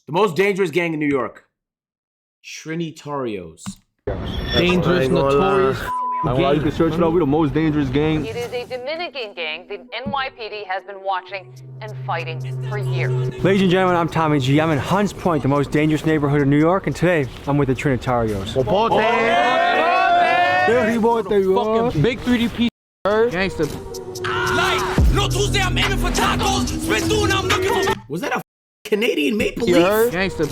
The most dangerous gang in New York. Trinitarios. Dangerous, notorious. You can search it out. We're the most dangerous gang. It is a Dominican gang the NYPD has been watching and fighting for years. Ladies and gentlemen, I'm Tommy G. I'm in Hunts Point, the most dangerous neighborhood in New York, and today I'm with the Trinitarios. Fucking big 3D gangster. No Tuesday, I'm aiming for tacos. Spend doing, I'm looking for. Was that a Canadian Maple Leaf? Gangster.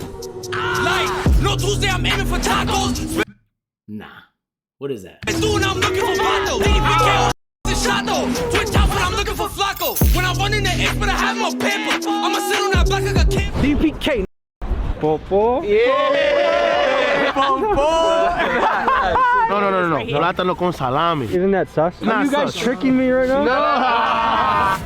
No Tuesday, I'm aiming for tacos. Nah. What is that? Spend doing, I'm looking for Vato. DPK the shot though. Twin top, but I'm looking for Flacco. When I'm running the X, but I have no paper. I'ma sit on that back like a kid. DPK. Popo. Yeah. No. Plátano con salami. Isn't that sus? Are you guys tricking me right now? No.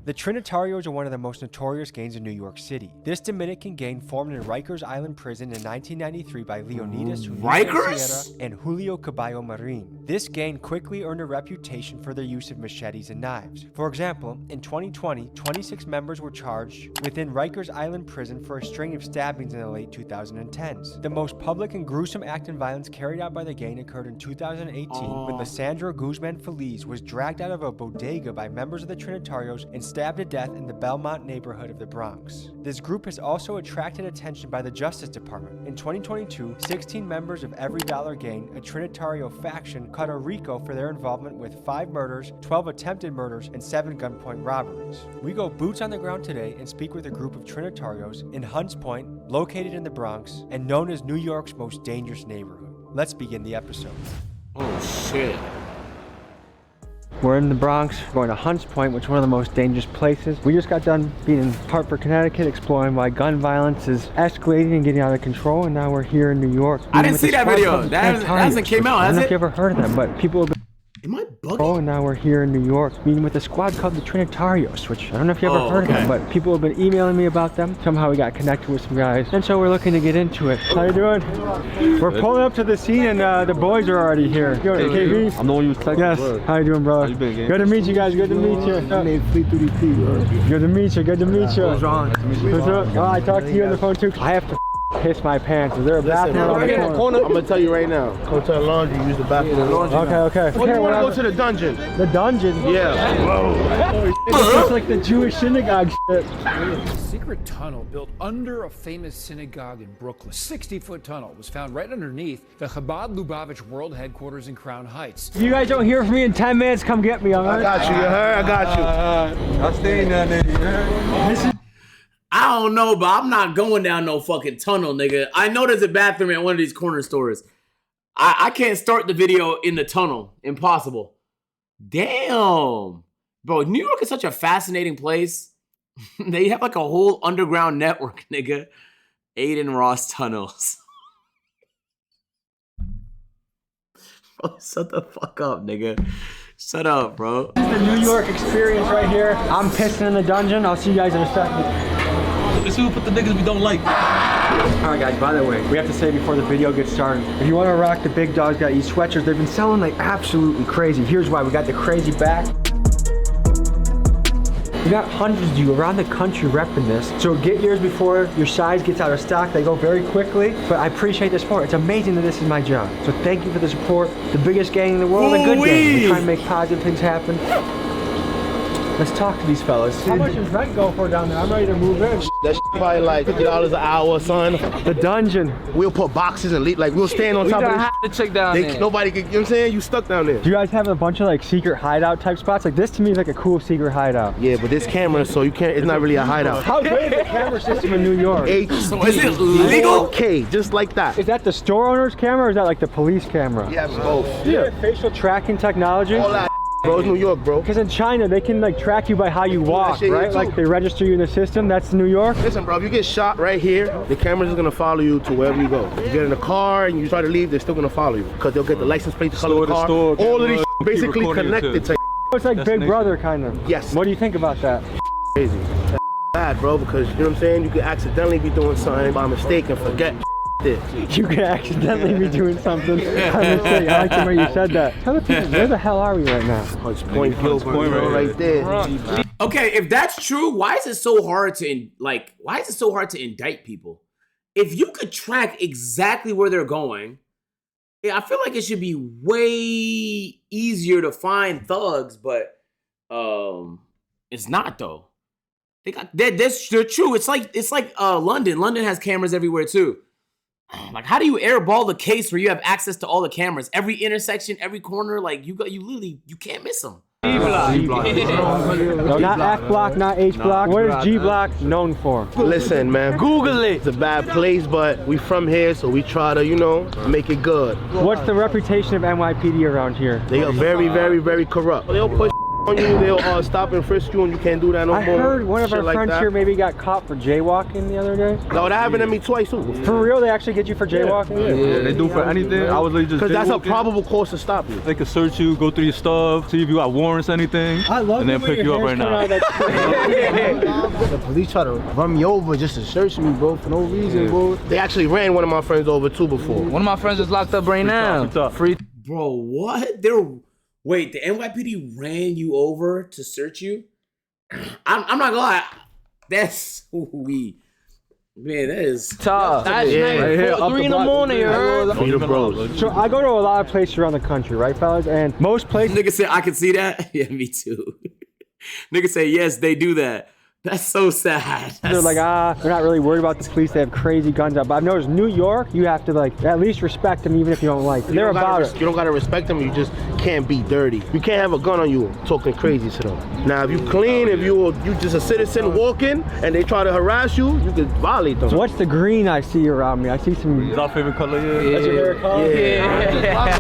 The Trinitarios are one of the most notorious gangs in New York City. This Dominican gang formed in Rikers Island prison in 1993 by Leonidas Rikers? and Julio Caballo Marin. This gang quickly earned a reputation for their use of machetes and knives. For example, in 2020, 26 members were charged within Rikers Island prison for a string of stabbings in the late 2010s. The most public and gruesome act of violence carried out by the gang occurred in 2018 when Lissandro Guzman Feliz was dragged out of a bodega by members of the Trinitarios and stabbed to death in the Belmont neighborhood of the Bronx. This group has also attracted attention by the Justice Department. In 2022, 16 members of Every Dollar Gang, a Trinitario faction, caught a Rico for their involvement with 5 murders, 12 attempted murders, and 7 gunpoint robberies. We go boots on the ground today and speak with a group of Trinitarios in Hunts Point, located in the Bronx, and known as New York's most dangerous neighborhood. Let's begin the episode. Oh, shit. We're in the Bronx, going to Hunts Point, which is one of the most dangerous places. We just got done being in Hartford, Connecticut, exploring why gun violence is escalating and getting out of control, and now we're here in New York. I didn't see that video. That hasn't came out, I don't has know it? if you ever heard of them, but people have been... Am I bugging? Oh, and now we're here in New York, meeting with a squad called the Trinitarios, which I don't know if you ever heard of them, but people have been emailing me about them. Somehow we got connected with some guys, and so we're looking to get into it. How you doing? We're pulling up to the scene, and the boys are already here. Yo, KB? I'm the one you was texting. Yes. How you doing, brother? How you been, gang? Good to meet you guys. Good to meet you. Good to meet you. Good to meet you. What's wrong? What's up? Oh, I talked to you on the phone too. I have to piss my pants. Is there a bathroom around the corner? I'm gonna tell you right now. Go to the laundry, use the bathroom. Okay. What do you want to go to the dungeon? The dungeon? Yeah. Whoa. It's like the Jewish synagogue shit. A secret tunnel built under a famous synagogue in Brooklyn. 60-foot tunnel was found right underneath the Chabad Lubavitch World Headquarters in Crown Heights. If you guys don't hear from me in 10 minutes, come get me, all right? I got you, you heard? I got you. I'll stay in that nigga. I don't know, but I'm not going down no fucking tunnel, nigga. I know there's a bathroom at one of these corner stores. I can't start the video in the tunnel. Impossible. Damn. Bro, New York is such a fascinating place. They have like a whole underground network, nigga. Aiden Ross tunnels. Bro, shut the fuck up, nigga. Shut up, bro. This is the New York experience right here. I'm pissing in the dungeon. I'll see you guys in a second. Let's see who put the niggas we don't like. Alright guys, by the way, we have to say before the video gets started, if you want to rock the big dogs gotta eat sweatshirts, they've been selling like absolutely crazy. Here's why. We got the crazy back. We got hundreds of you around the country repping this. So get yours before your size gets out of stock. They go very quickly, but I appreciate the support. It's amazing that this is my job. So thank you for the support. The biggest gang in the world, a good gang. We try and make positive things happen. Let's talk to these fellas. How much does rent go for down there? I'm ready to move in. That probably like $50 an hour, son. The dungeon. We'll put boxes and leave, like we'll stand on top of The chick down there. Nobody can, you know what I'm saying? You stuck down there. Do you guys have a bunch of like secret hideout type spots? Like this to me is like a cool secret hideout. Yeah, but this camera, so you can't, it's not really a hideout. How great is the camera system in New York? So is it legal? Okay, just like that. Is that the store owner's camera or is that like the police camera? Yeah, both. Do you have facial tracking technology? All that, bro. It's New York, bro. Because in China, they can like track you by how you walk, shit here, right? too. Like they register you in the system. That's New York. Listen, bro, if you get shot right here, the camera's just gonna follow you to wherever you go. If you get in a car and you try to leave, they're still gonna follow you. Because they'll get the license plate, the color of the car. All of these basically connected to It's like Big Brother kind of. Yes. What do you think about that? crazy. That's bad, bro, because you know what I'm saying? You could accidentally be doing something by mistake and forget this. You could accidentally be doing something by mistake. I like the way you said that. Tell the people, where the hell are we right now? Hunts Point, right there. Okay, if that's true, why is it so hard to indict people? If you could track exactly where they're going, yeah, I feel like it should be way easier to find thugs, but it's not though. They're true. It's like London. London has cameras everywhere too. Like, how do you airball the case where you have access to all the cameras, every intersection, every corner? Like, you can't miss them. G block. No, not F block, not H block. What is G block known for? Listen, man, Google it. It's a bad place, but we from here, so we try to, you know, make it good. What's the reputation of NYPD around here? They are very, very, very corrupt. They'll push on you, they'll stop and frisk you, and you can't do that no more. I heard one of our friends here maybe got caught for jaywalking the other day. No, that happened to me twice too. For real, they actually get you for jaywalking? Yeah, they do for anything. I was just because that's a probable cause to stop you. They can search you, go through your stuff, see if you got warrants, anything, I love and then pick you up right now. The police try to run me over just to search me, bro, for no reason, bro. They actually ran one of my friends over too before. One of my friends is locked up right now. Bro, what? Wait, the NYPD ran you over to search you? I'm not gonna lie. That's man, that is tough. That's right here, 3 in the morning, you heard? Bros. So I go to a lot of places around the country, right, fellas? And most places... Nigga said, I can see that? Yeah, me too. Nigga say, yes, they do that. That's so sad. They're like, we're not really worried about the police. They have crazy guns out. But I've noticed New York, you have to like at least respect them even if you don't like them. They're about it. You don't gotta respect them. You just can't be dirty. You can't have a gun on you talking crazy to them. Now, if you clean, if you just a citizen walking and they try to harass you, you can violate them. So what's the green I see around me? I see some... Is our favorite color here? That's your favorite color? Yeah.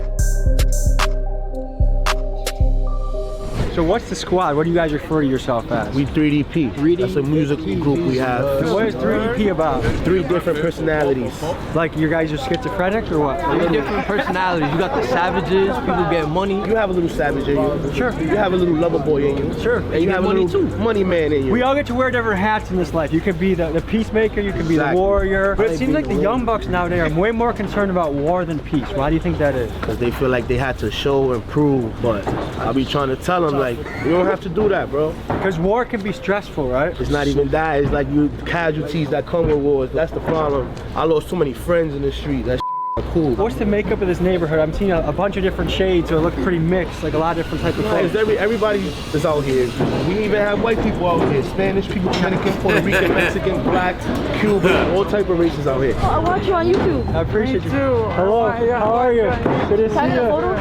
So what's the squad? What do you guys refer to yourself as? We 3DP. That's a music group we have. So what is 3DP about? 3 different personalities. Like you guys are schizophrenic or what? 3 different personalities. You got the savages, people get money. You have a little savage in you. Sure. You have a little lover boy in you. Sure. And you have money a little money man in you. We all get to wear different hats in this life. You could be the peacemaker, you could be the warrior. But it seems like the young bucks nowadays are way more concerned about war than peace. Why do you think that is? Because they feel like they had to show and prove. But I'll be trying to tell them, like, you don't have to do that, bro. Because war can be stressful, right? It's not even that. It's like casualties that come with wars. That's the problem. I lost too many friends in the street. That's cool. What's the makeup of this neighborhood? I'm seeing a bunch of different shades, so it looks pretty mixed, like a lot of different types of folks. Everybody is out here. We even have white people out here. Spanish people, Dominican, Puerto Rican, Mexican, black, Cuban, all type of races out here. I watch you on YouTube. I appreciate you. Too. Hello, how are you? Good to see you.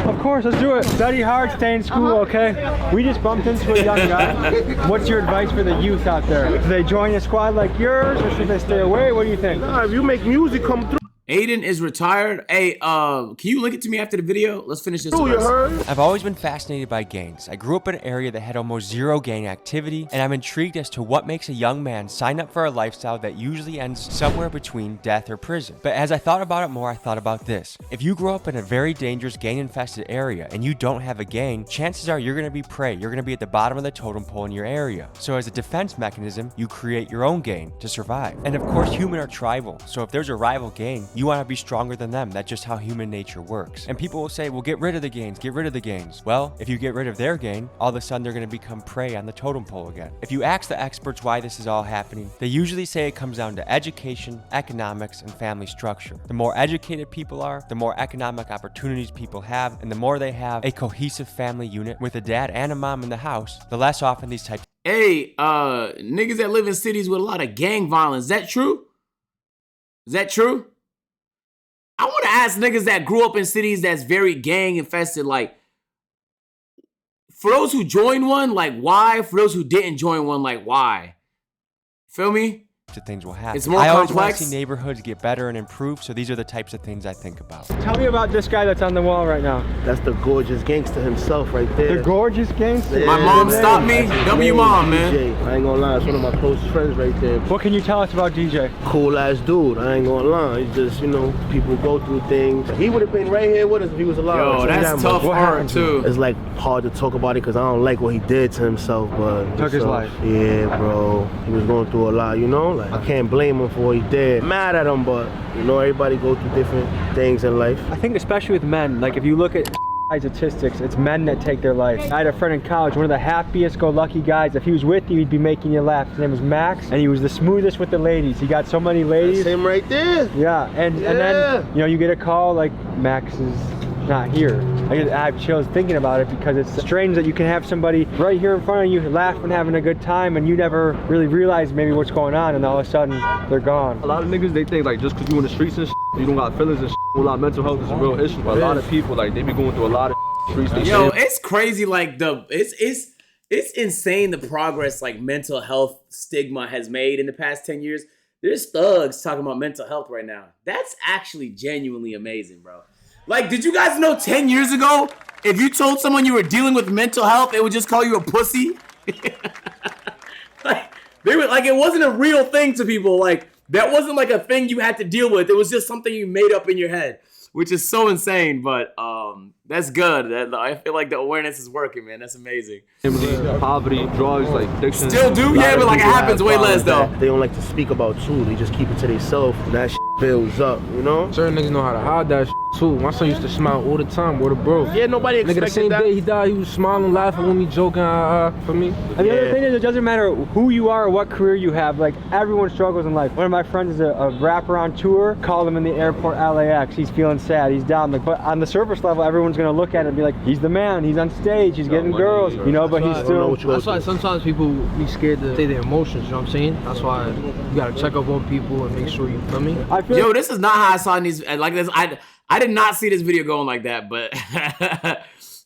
Of course, let's do it. Study hard, stay in school, okay? We just bumped into a young guy. What's your advice for the youth out there? Do they join a squad like yours, or should they stay away? What do you think? Nah, if you make music come through. Aiden is retired. Hey, can you link it to me after the video? Let's finish this first. I've always been fascinated by gangs. I grew up in an area that had almost zero gang activity, and I'm intrigued as to what makes a young man sign up for a lifestyle that usually ends somewhere between death or prison. But as I thought about it more, I thought about this. If you grow up in a very dangerous gang-infested area and you don't have a gang, chances are you're going to be prey. You're going to be at the bottom of the totem pole in your area. So as a defense mechanism, you create your own gang to survive. And of course, humans are tribal. So if there's a rival gang, you want to be stronger than them. That's just how human nature works. And people will say, well, get rid of the gangs, get rid of the gangs. Well, if you get rid of their gang, all of a sudden they're going to become prey on the totem pole again. If you ask the experts why this is all happening, they usually say it comes down to education, economics, and family structure. The more educated people are, the more economic opportunities people have, and the more they have a cohesive family unit with a dad and a mom in the house, the less often these types. Hey, niggas that live in cities with a lot of gang violence, is that true? Is that true? I want to ask niggas that grew up in cities that's very gang infested, like, for those who joined one, like, why? For those who didn't join one, like, why? Feel me? Things will happen. It's more I always complex. want to see neighborhoods get better and improve, so these are the types of things I think about. Tell me about this guy that's on the wall right now. That's the gorgeous gangster himself right there. The gorgeous gangster? Yeah, my mom stopped me. W mom, man. DJ. I ain't gonna lie, it's one of my closest friends right there. What can you tell us about DJ? Cool ass dude, I ain't gonna lie. He's just, you know, people go through things. He would have been right here with us if he was alive. Yo, that's tough art too. It's like hard to talk about it because I don't like what he did to himself, but took his life. Yeah, bro. He was going through a lot, you know? Like, I can't blame him for what he did. Mad at him, but you know, everybody go through different things in life. I think especially with men, like if you look at statistics, it's men that take their life. I had a friend in college, one of the happiest go lucky guys. If he was with you, he'd be making you laugh. His name was Max, and he was the smoothest with the ladies. He got so many ladies. That's him right there. Yeah, and then, you know, you get a call like, Max is not here. I have chills thinking about it because it's strange that you can have somebody right here in front of you laughing, having a good time, and you never really realize maybe what's going on, and all of a sudden they're gone. A lot of niggas, they think like just because you in the streets and you don't got feelings and a lot of mental health is a real issue. But a lot of people, like, they be going through a lot of streets. Yo, it's crazy. Like it's insane the progress like mental health stigma has made in the past 10 years. There's thugs talking about mental health right now. That's actually genuinely amazing, bro. Like, did you guys know 10 years ago, if you told someone you were dealing with mental health, they would just call you a pussy? Like, they were like, it wasn't a real thing to people. Like, that wasn't like a thing you had to deal with. It was just something you made up in your head, which is so insane. But that's good. I feel like the awareness is working, man. That's amazing. Poverty, drugs, like addiction. Still do, yeah, but like it happens way less though. They don't like to speak about too. They just keep it to themselves, and that shit builds up, you know? Certain niggas know how to hide that shit too. My son used to smile all the time with a bro. Yeah, nobody expected the same that. day he died, he was smiling, laughing with me, joking for me. And the other thing is, it doesn't matter who you are or what career you have, like everyone struggles in life. One of my friends is a rapper on tour, called him in the airport LAX, he's feeling sad, he's down. Like, but on the surface level, everyone's gonna look at it and be like, he's the man, he's on stage, he's getting girls, you know, but he's still... That's why sometimes people be scared to say their emotions, you know what I'm saying? That's why you gotta check up on people and make sure you feel me. Yo, this is not how I saw these, like this, I did not see this video going like that, but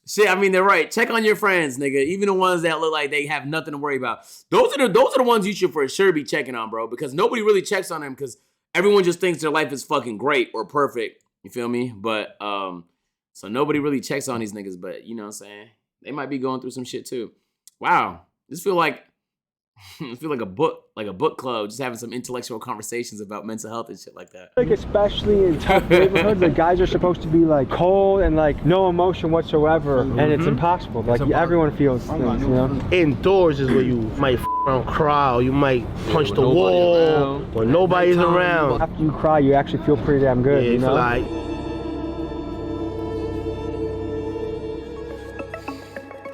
shit, I mean, they're right. Check on your friends, nigga. Even the ones that look like they have nothing to worry about. Those are the ones you should for sure be checking on, bro, because nobody really checks on them because everyone just thinks their life is fucking great or perfect. You feel me? But, so nobody really checks on these niggas, but you know what I'm saying? They might be going through some shit too. Wow. This feel like a book club, just having some intellectual conversations about mental health and shit like that. Like, especially in tough neighborhoods, the guys are supposed to be like cold and like no emotion whatsoever, and it's impossible. Like, everyone feels things, you know? Indoors is where you might around cry, or you might punch the wall when nobody's around. After you cry, you actually feel pretty damn good, yeah, you know? Like,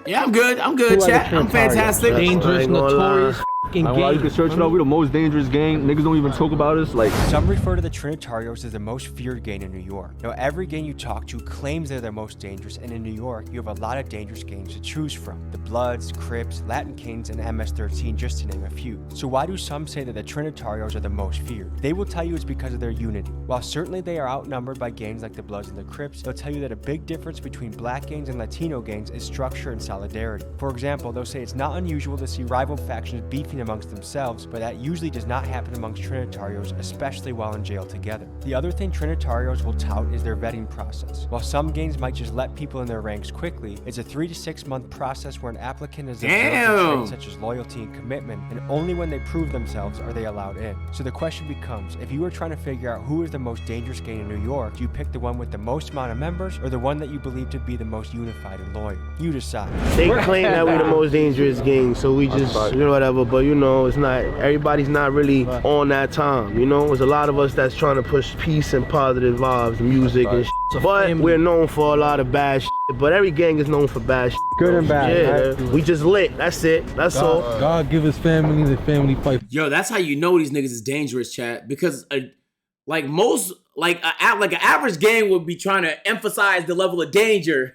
yeah, I'm good, chat. I'm fantastic. Dangerous, notorious You can search it out. We're the most dangerous gang. Niggas don't even talk about us. Like, some refer to the Trinitarios as the most feared gang in New York. Now, every gang you talk to claims they're the most dangerous, and in New York, you have a lot of dangerous gangs to choose from. The Bloods, Crips, Latin Kings, and MS-13, just to name a few. So why do some say that the Trinitarios are the most feared? They will tell you it's because of their unity. While certainly they are outnumbered by gangs like the Bloods and the Crips, they'll tell you that a big difference between black gangs and Latino gangs is structure and solidarity. For example, they'll say it's not unusual to see rival factions beefing amongst themselves, but that usually does not happen amongst Trinitarios, especially while in jail together. The other thing Trinitarios will tout is their vetting process. While some gangs might just let people in their ranks quickly, it's a 3 to 6 month process where an applicant is traits such as loyalty and commitment, and only when they prove themselves are they allowed in. So the question becomes, if you were trying to figure out who is the most dangerous gang in New York, do you pick the one with the most amount of members, or the one that you believe to be the most unified and loyal? You decide. They claim that we're the most dangerous gang, so we just, you know, whatever, but you know, it's not, everybody's not really on that time, you know? There's a lot of us that's trying to push peace and positive vibes, music and shit. But we're known for a lot of bad shit, but every gang is known for bad shit. Good and bad, yeah, right? We just lit, that's it, that's all. God give us family, the family fight. Yo, that's how you know these niggas is dangerous, chat, because like most, like an average gang would be trying to emphasize the level of danger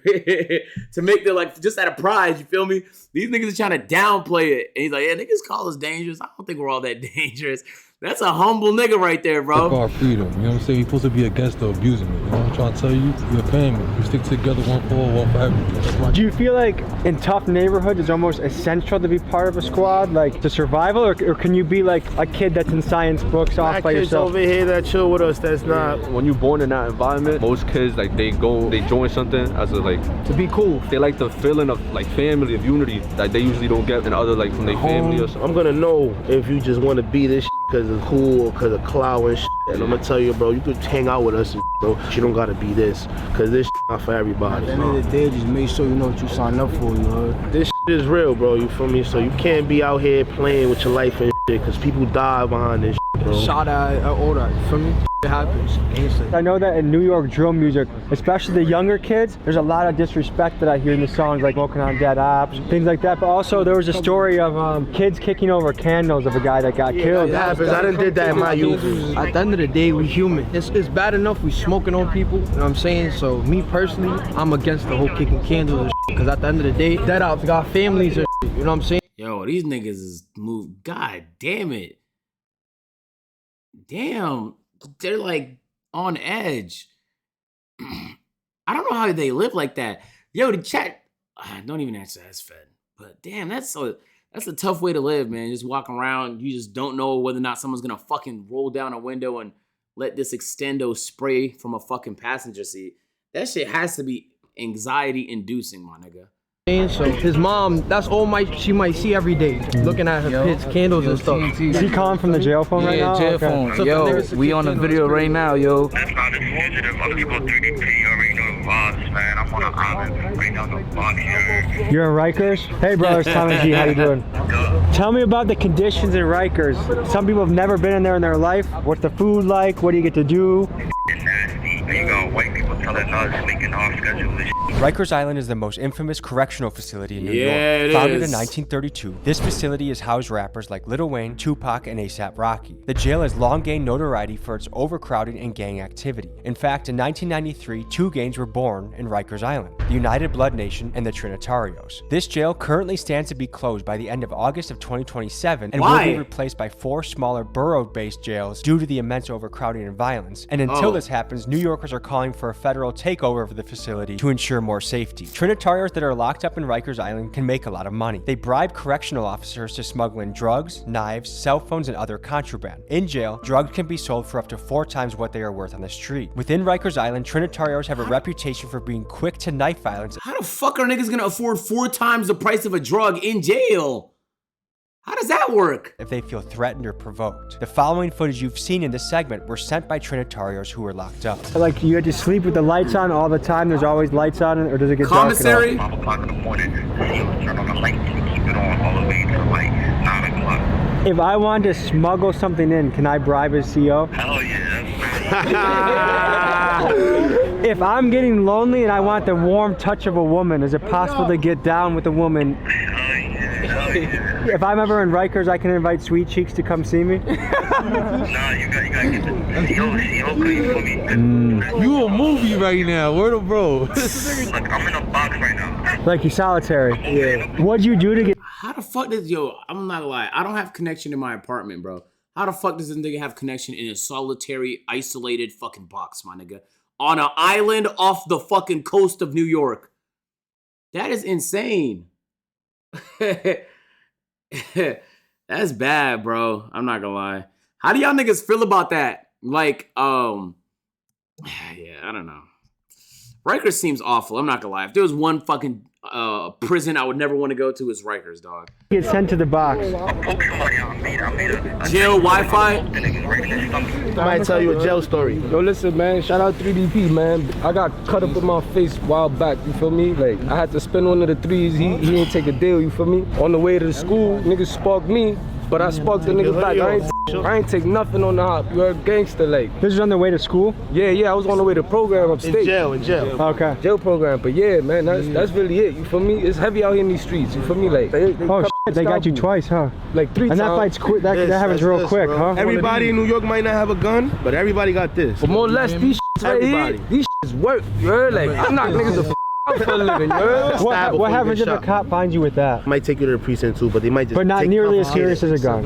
to make their, like, just at a prize, you feel me? These niggas are trying to downplay it. And he's like, yeah, niggas call us dangerous. I don't think we're all that dangerous. That's a humble nigga right there, bro. Our freedom, you know what I'm saying? We're supposed to be against the abusing it, you know what I'm trying to tell you? We're a family. We stick together, one for all, one for everyone. Do you feel like in tough neighborhoods it's almost essential to be part of a squad, like to survival, or can you be like a kid that's in science books off by yourself? Over here that chill with us, that's not. When you're born in that environment, most kids, like, they join something as a, like, to be cool. They like the feeling of, like, family, of unity that they usually don't get in other, like, from their family or something. I'm gonna know if you just want to be this because it's cool or because of clout and shit. And I'm gonna tell you, bro, you could hang out with us and bro, but you don't gotta be this, because this not for everybody. At the end of the day, just make sure you know what you signed up for, you heard? This is real, bro, you feel me? So you can't be out here playing with your life and shit, because people die behind this shit, bro. Shot at all that, you feel me? happens. I know that in New York drill music, especially the younger kids, there's a lot of disrespect that I hear in the songs, like Smoking on Dead Ops, things like that. But also there was a story of kids kicking over candles of a guy that got killed. That happens. I done did that in my youth. At the end of the day, we human. It's bad enough we smoking on people, you know what I'm saying? So me personally, I'm against the whole kicking candles and because at the end of the day, Dead Ops got families and you know what I'm saying? Yo, these niggas is moved. God damn it. Damn. They're like on edge. I don't know how they live like that. Yo, the chat. Don't even answer that's fed. But damn, that's a tough way to live, man. Just walking around, you just don't know whether or not someone's gonna fucking roll down a window and let this extendo spray from a fucking passenger seat. That shit has to be anxiety inducing, my nigga. So his mom, that's all she might see every day, looking at her kids' candles and stuff. Is he calling from the jail phone right now? Yeah, jail phone. So yo, we on a video right now, yo. That's not as sensitive. I'm gonna go 3DP. You already know the vibes, man. I'm on an island right now, no body here. You're in Rikers? Hey, brothers, Tom and G, how you doing? Tell me about the conditions in Rikers. Some people have never been in there in their life. What's the food like? What do you get to do? It's nasty. You got white people telling us making off schedule this. Rikers Island is the most infamous correctional facility in New York. It Founded is. in 1932, this facility has housed rappers like Lil Wayne, Tupac, and A$AP Rocky. The jail has long gained notoriety for its overcrowding and gang activity. In fact, in 1993, two gangs were born in Rikers Island, the United Blood Nation and the Trinitarios. This jail currently stands to be closed by the end of August of 2027 and will be replaced by 4 smaller borough-based jails due to the immense overcrowding and violence. And until this happens, New Yorkers are calling for a federal takeover of the facility to ensure more safety. Trinitarios that are locked up in Rikers Island can make a lot of money. They bribe correctional officers to smuggle in drugs, knives, cell phones, and other contraband. In jail, drugs can be sold for up to 4 times what they are worth on the street. Within Rikers Island, Trinitarios have a reputation for being quick to knife violence. How the fuck are niggas gonna afford 4 times the price of a drug in jail? How does that work? If they feel threatened or provoked. The following footage you've seen in this segment were sent by Trinitarios who were locked up. Like, you had to sleep with the lights on all the time? There's always lights on, or does it get commissary? dark at all? 5 o'clock in the morning, turn on the lights and keep it on all the way to like 9 o'clock. If I wanted to smuggle something in, can I bribe his CO? Hell yeah. If I'm getting lonely and I want the warm touch of a woman, is it possible to get down with a woman? If I'm ever in Rikers, I can invite Sweet Cheeks to come see me? Nah, you gotta get the CO for me. You a movie right now, word of bro. Look, I'm in a box right now. Like you solitary? Yeah. What'd you do to get... How the fuck does... Yo, I'm not gonna lie. I don't have connection in my apartment, bro. How the fuck does this nigga have connection in a solitary, isolated fucking box, my nigga? On an island off the fucking coast of New York. That is insane. That's bad, bro. I'm not gonna lie. How do y'all niggas feel about that? Like, yeah, I don't know. Rikers seems awful. I'm not gonna lie. If there was one fucking prison I would never want to go to, is Rikers, dog. Get sent to the box. Jail Wi-Fi. I might tell you a jail story. Yo, listen, man. Shout out 3DP, man. I got cut up in my face a while back. You feel me? Like I had to spend one of the threes. He didn't take a deal. You feel me? On the way to the school, niggas sparked me, but I sparked the niggas back. I ain't take nothing on the hop. You heard gangster like. This is on the way to school? Yeah. I was on the way to program upstate. In jail. Okay. Jail program, but yeah, man, that's really it. You feel me? It's heavy out here in these streets. You feel me? Like they got you twice, huh? Like 3 times. And that fight's quick. That happens real quick, bro. huh? Everybody in New York might not have a gun, but everybody got this. But more or less, these right here, these work. You heard? Like I knock niggas the out for a living. You heard? What happens if a cop finds you with that? Might take you to the precinct too, but they might just. But not nearly as serious as a gun.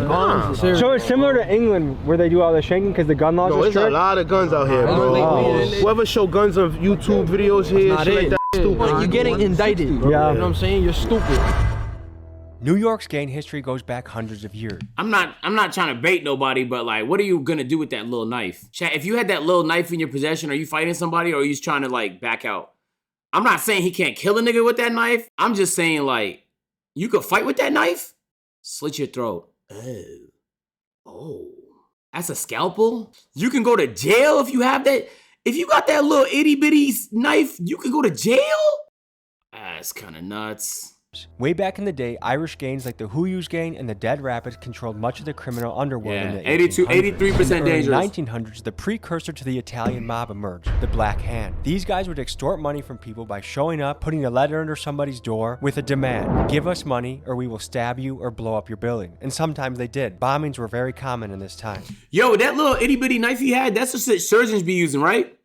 So it's similar to England where they do all the shanking because the gun laws are strict. There's a lot of guns out here, bro. Whoever show guns on YouTube videos here, shit like that, stupid. You're getting indicted. Yeah. You know what I'm saying? You're stupid. New York's gang history goes back hundreds of years. I'm not trying to bait nobody, but like, what are you gonna do with that little knife? Chat, if you had that little knife in your possession, are you fighting somebody or are you just trying to like back out? I'm not saying he can't kill a nigga with that knife. I'm just saying like, you could fight with that knife? Slit your throat. Oh, that's a scalpel? You can go to jail if you have that. If you got that little itty bitty knife, you can go to jail? That's kind of nuts. Way back in the day, Irish gangs like the Huyus gang and the Dead Rapids controlled much of the criminal underworld in the 83% dangerous. 1900s, the precursor to the Italian mob emerged, the Black Hand. These guys would extort money from people by showing up, putting a letter under somebody's door with a demand. Give us money or we will stab you or blow up your building. And sometimes they did. Bombings were very common in this time. Yo, that little itty bitty knife he had, that's what surgeons be using, right?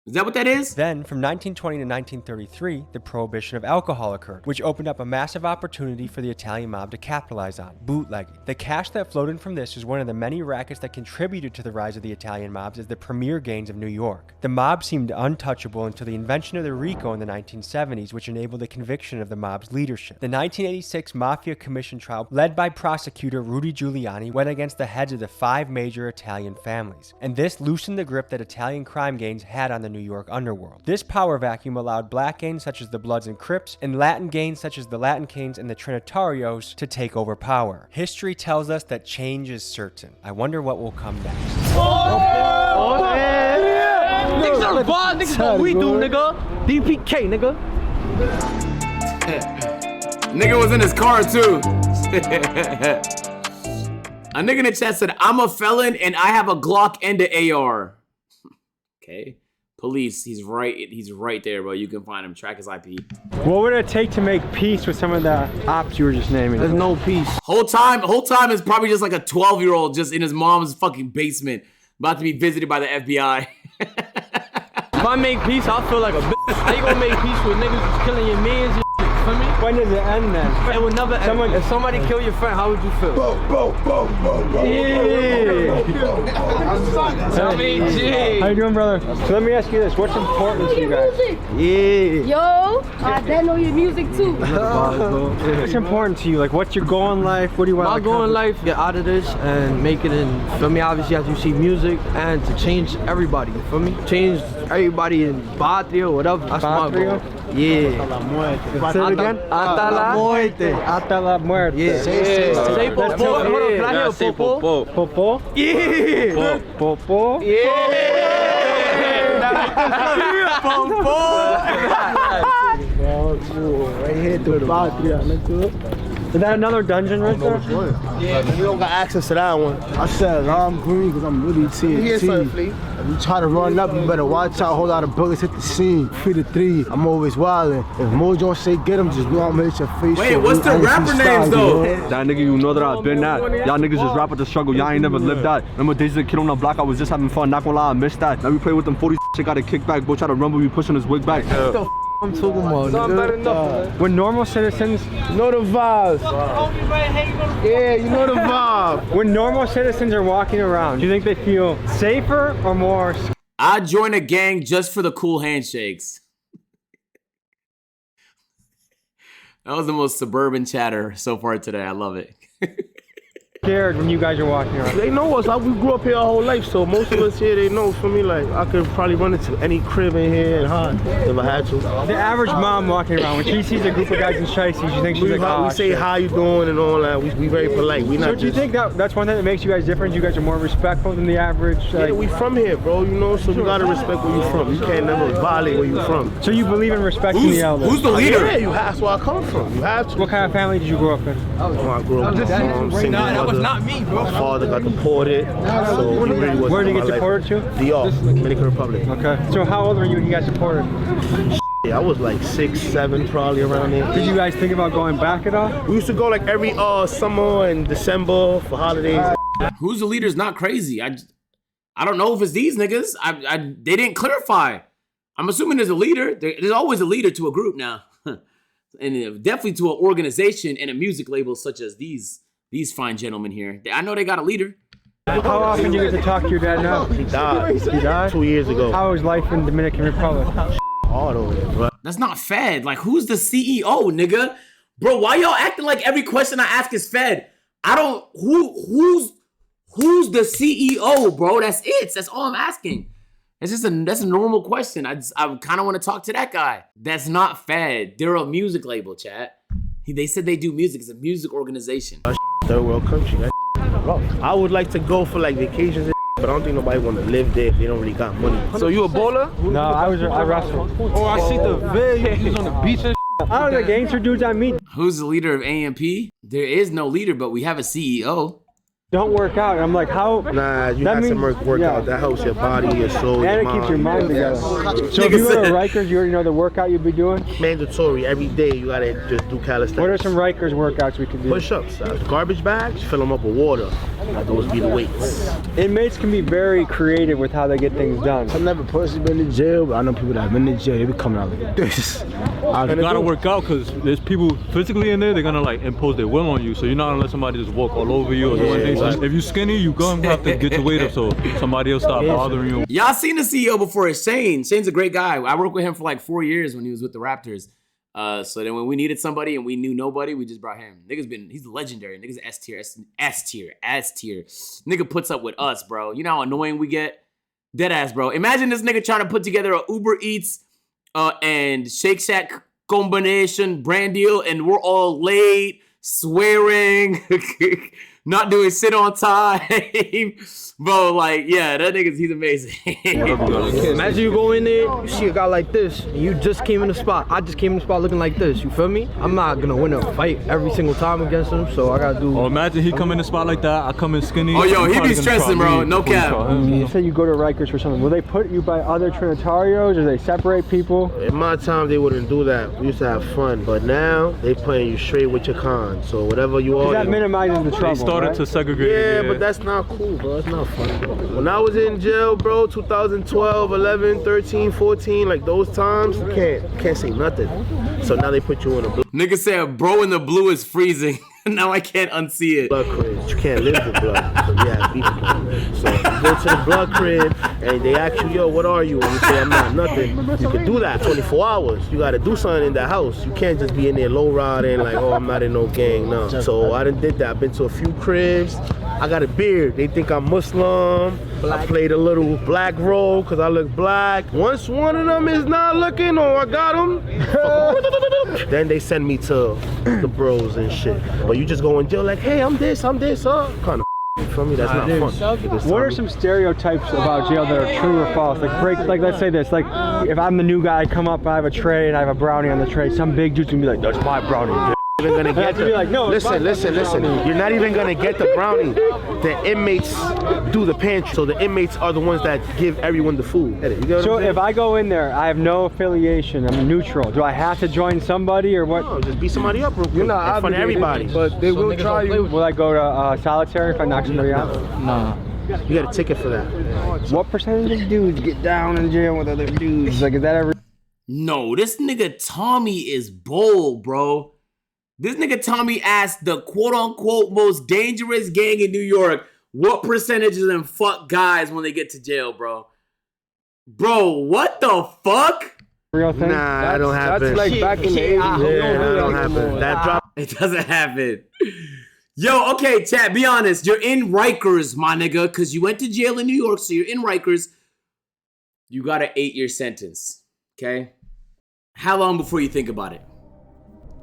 Is that what that is? Then, from 1920 to 1933, the prohibition of alcohol occurred, which opened up a massive opportunity for the Italian mob to capitalize on, bootlegging. The cash that flowed in from this was one of the many rackets that contributed to the rise of the Italian mobs as the premier gangs of New York. The mob seemed untouchable until the invention of the Rico in the 1970s, which enabled the conviction of the mob's leadership. The 1986 Mafia Commission trial, led by prosecutor Rudy Giuliani, went against the heads of the 5 major Italian families, and this loosened the grip that Italian crime gangs had on the New York underworld. This power vacuum allowed black gangs such as the Bloods and Crips, and Latin gangs such as the Latin Kings and the Trinitarios to take over power. History tells us that change is certain. I wonder what will come next. Niggas are ball, niggas what we do, nigga. DPK, nigga. Nigga was in his car too. A nigga in the chat said, I'm a felon and I have a Glock and an AR. Okay. Police, he's right there, bro. You can find him, track his IP. What would it take to make peace with some of the ops you were just naming? There's no peace. Whole time is probably just like a 12-year-old just in his mom's fucking basement, about to be visited by the FBI. If I make peace, I'll feel like a bitch. How you gonna make peace with niggas who's killing your mans and shit? For me? When does it end then? It will never end. If somebody kill your friend, how would you feel? How you doing, brother? So let me ask you this. What's important to you guys? Yo, I know your music too. What's important to you? Like, what's your goal in life? What do you want My to goal in life, get out of this and make it in, for me, obviously, as you see music, and to change everybody, for me? Change everybody in Patria or whatever. That's my goal. Yeah. Say it again? Hasta la muerte. Hasta la muerte. Yeah. Say popo. Hold on, can I hear popo? Popo? Yeah. Popo? Yeah. Popo. Right here to Patria, nigga. Is that another dungeon right there? Yeah, but we don't got access to that one. I said I'm green because I'm really TNT. If you try to run up, you better watch out. A whole lot of bullets hit the scene. 3 to 3. I'm always wildin'. If Mojo say get him, just know I'm gonna hit your face. Wait, what's the rapper names though? That nigga, you know that I've been that. Y'all niggas just rap with the struggle. Y'all ain't never lived that. Remember days as a kid on the block, I was just having fun. Not gonna lie, I missed that. Now we play with them 40 shit, got a kickback. Boy, try to rumble, we pushing his wig back. I'm talking about, nigga. When normal citizens, You know the vibes. Yeah, you know the vibe. when normal citizens are walking around, do you think they feel safer or more? I'd join a gang just for the cool handshakes. That was the most suburban chatter so far today. I love it. Scared when you guys are walking around? They know us. We grew up here our whole life, so most of us here, they know. For me, like I could probably run into any crib in here and hide if I had to. The average mom walking around, when she sees a group of guys in shiesties, you think she's like, oh, we say shit. how you doing and all that. We very polite. We not. So do you think that's one thing that makes you guys different? You guys are more respectful than the average? Like... Yeah, we from here, bro. You know, so we gotta respect where you from. You can't never violate where you from. So you believe in respecting the elders? Who's the leader? Yeah, that's where I come from. You have to. What kind of family did you grow up in? I grew up with That was not me, bro. My father got deported, so he really was. Where did he get deported to? DR, Dominican Republic. Okay. So how old were you when you got deported? Yeah, I was like 6, 7, probably around there. Did you guys think about going back at all? We used to go like every summer and December for holidays. Who's the leader's not crazy. I don't know if it's these niggas. They didn't clarify. I'm assuming there's a leader. There's always a leader to a group now. And definitely to an organization and a music label such as these fine gentlemen here. I know they got a leader. How often do you get to talk to your dad now? He died. He died? 2 years ago. How is life in Dominican Republic? Hard over there, bro. That's not Fed. Like, who's the CEO, nigga? Bro, why y'all acting like every question I ask is Fed? I don't. Who's the CEO, bro? That's it. That's all I'm asking. It's just that's a normal question. I kind of want to talk to that guy. That's not Fed. They're a music label, chat. They said they do music. It's a music organization. Third world country. That's rough. I would like to go for like vacations and but I don't think nobody want to live there if they don't really got money. So you a bowler? No, I wrestled. Oh, I see the vid. You was on the beach and I don't know, gangster dudes I meet Who's the leader of AMP? There is no leader, but we have a CEO. don't work out. And I'm like, how? Nah, you have to work out. That helps your body, your soul, And your it keeps your mind together. Yes. So if you go to Rikers, you already know the workout you'd be doing? Mandatory. Every day you gotta just do calisthenics. What are some Rikers workouts we can do? Push-ups. Garbage bags, fill them up with water. Those be the weights. Inmates can be very creative with how they get things done. I've never personally been to jail, but I know people that have been to jail, they be coming out like this. You gotta work out because there's people physically in there, they're gonna like impose their will on you. So you're not gonna let somebody just walk all over you or do anything. So if you're skinny, you're gonna have to get your weight up so somebody else stop bothering you. Y'all seen the CEO before? It's Shane. Shane's a great guy. I worked with him for like 4 years when he was with the Raptors. So then when we needed somebody and we knew nobody, we just brought him. He's legendary. Nigga's S tier. Nigga puts up with us, bro. You know how annoying we get? Deadass, bro. Imagine this nigga trying to put together a Uber Eats and Shake Shack combination brand deal, and we're all late, swearing, not doing shit on time. Bro, like, yeah, that nigga's, he's amazing. Imagine you go in there, you see a guy like this, and you just came in the spot. I just came in the spot looking like this, you feel me? I'm not gonna win a fight every single time against him, so I gotta do... Oh, imagine he come in the spot like that, I come in skinny. Oh, yo, he be stressing, bro, no cap. You say you go to Rikers for something. Will they put you by other Trinitarios, or they separate people? In my time, they wouldn't do that. We used to have fun, but now they putting you straight with your cons. So whatever you are... That minimizes the trouble, They started to segregate. Yeah, but that's not cool, bro. It's not fun. When I was in jail, bro, 2012, 11, 13, 14, like those times, you can't say nothing. So now they put you in a blue. Nigga said, bro in the blue is freezing. Now I can't unsee it. Blood crib. You can't live with blood. So yeah, beef blood. So you go to the blood crib and they ask you, yo, what are you? And you say, I'm not nothing. You can do that 24 hours. You gotta do something in the house. You can't just be in there low riding like, oh, I'm not in no gang. No. So I done did that. I've been to a few cribs. I got a beard. They think I'm Muslim. I played a little black role because I look black. Once one of them is not looking, or I got them, then they send me to the bros and shit. But you just go in jail like, hey, I'm this, kind of for me, that's not fun. What are some stereotypes about jail that are true or false? Like let's say this, like if I'm the new guy, I come up, I have a tray and I have a brownie on the tray, some big dude's gonna be like, that's my brownie. Even gonna get the, like, no, listen. You're not even gonna get the brownie. The inmates do the pantry, so the inmates are the ones that give everyone the food. So if I go in there, I have no affiliation, I'm neutral. Do I have to join somebody or what? No, just beat somebody up real quick. You're not in front of everybody. But they will try you. Will I go to solitary if I knock somebody out? No. You got a ticket for that. What percentage of dudes get down in jail with other dudes? Like, is that ever? No, this nigga Tommy is bold, bro. This nigga Tommy asked the quote-unquote most dangerous gang in New York, what percentage of them fuck guys when they get to jail, bro? Bro, what the fuck? Real thing? Nah, that don't happen. That's like back in the 80s. Yeah, that don't happen. That drop. It doesn't happen. Yo, okay, chat, be honest. You're in Rikers, my nigga, because you went to jail in New York, so you're in Rikers. You got an 8-year sentence, okay? How long before you think about it?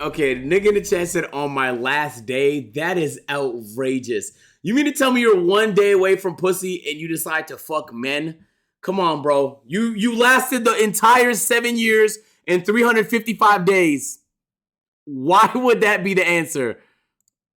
Okay, the nigga in the chat said, on my last day. That is outrageous. You mean to tell me you're 1 day away from pussy and you decide to fuck men? Come on, bro. You lasted the entire 7 years and 355 days. Why would that be the answer?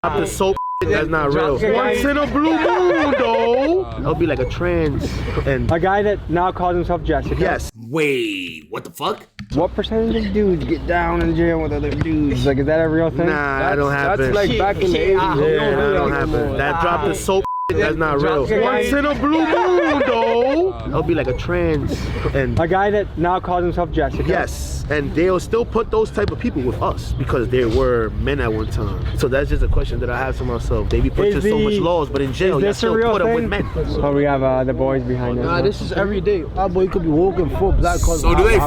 The soap, that's not real. Once in a blue moon, though. That'll be like a trans. And a guy that now calls himself Jessica. Yes. Wait, what the fuck? What percentage of dudes get down in jail with other dudes? Like, is that a real thing? Nah, that don't happen. That's like back in the 80s. Yeah, that don't happen. That drop the soap, that's not real. Once in a blue moon, though. That'll be like a trans. And a guy that now calls himself Jessica. Yes. And they'll still put those type of people with us because they were men at one time. So that's just a question that I have to myself. They be putting so much laws, but in jail, you still put them with men. Oh, we have the boys behind us. Nah, this is every day. Our boy could be walking full black cars. So do they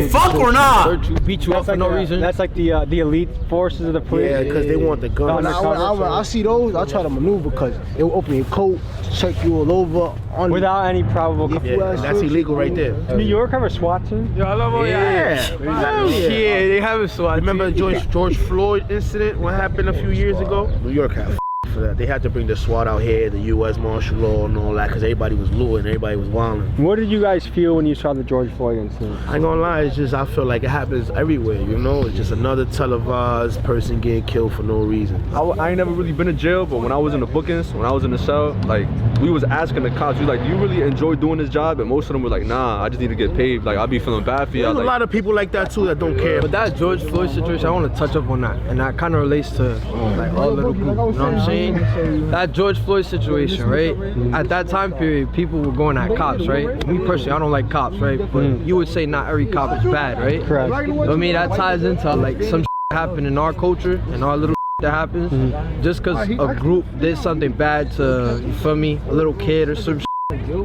fuck or not? Beat you up for no reason. That's like the elite forces of the police. Yeah, because they want the gun. When I see those, I try to maneuver because it will open your coat, check you all over. Without any probable cause. Yeah, that's illegal right there. New York have a SWAT team? Yeah, they have a SWAT. Remember George Floyd incident? What happened a few years ago? New York had for that. They had to bring the SWAT out here, the U.S. martial law and all that, because everybody was looting, everybody was wilding. What did you guys feel when you saw the George Floyd incident? I ain't gonna lie, it's just, I feel like it happens everywhere, you know? It's just another televised person getting killed for no reason. I ain't never really been in jail, but when I was in the bookings, when I was in the cell, like, we was asking the cops, we like, do you really enjoy doing this job? And most of them were like, nah, I just need to get paid. Like, I'll be feeling bad for you. There's a lot of people like that too that don't care. But that George Floyd situation, I want to touch up on that, and that kind of relates to like our little group. You know what I'm saying? That George Floyd situation, right? At that time period, people were going at cops, right? Me personally, I don't like cops, right? But you would say not every cop is bad, right? Correct. But I mean, that ties into like some happen in our culture and our little that happens. Just because a group did something bad to, you feel me, a little kid or some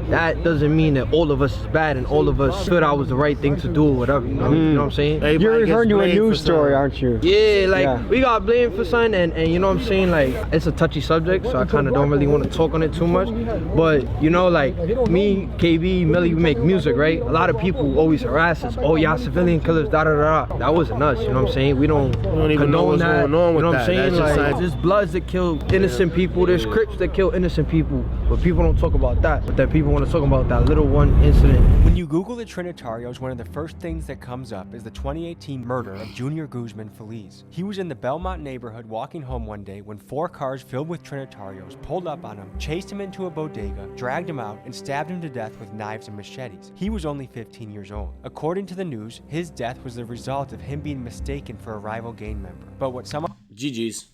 that doesn't mean that all of us is bad and all of us thought I was the right thing to do or whatever. You know what I'm saying? You're referring to a news story, aren't you? Yeah, like we got blamed for something, and you know what I'm saying? Like it's a touchy subject, so I kind of don't really want to talk on it too much. But you know, like me, KB, Millie, we make music, right? A lot of people always harass us. Oh, y'all civilian killers, da da da. That wasn't us. You know what I'm saying? We don't even know what's going on with you know what I'm that. saying? That's Like there's Bloods that kill innocent people. There's Crips that kill innocent people, but people don't talk about that. But then people want to talk about that little one incident. When you Google the Trinitarios, one of the first things that comes up is the 2018 murder of Junior Guzman Feliz. He was in the Belmont neighborhood walking home one day when 4 cars filled with Trinitarios pulled up on him, chased him into a bodega, dragged him out, and stabbed him to death with knives and machetes. He was only 15 years old. According to the news, his death was the result of him being mistaken for a rival gang member. But what some GG's.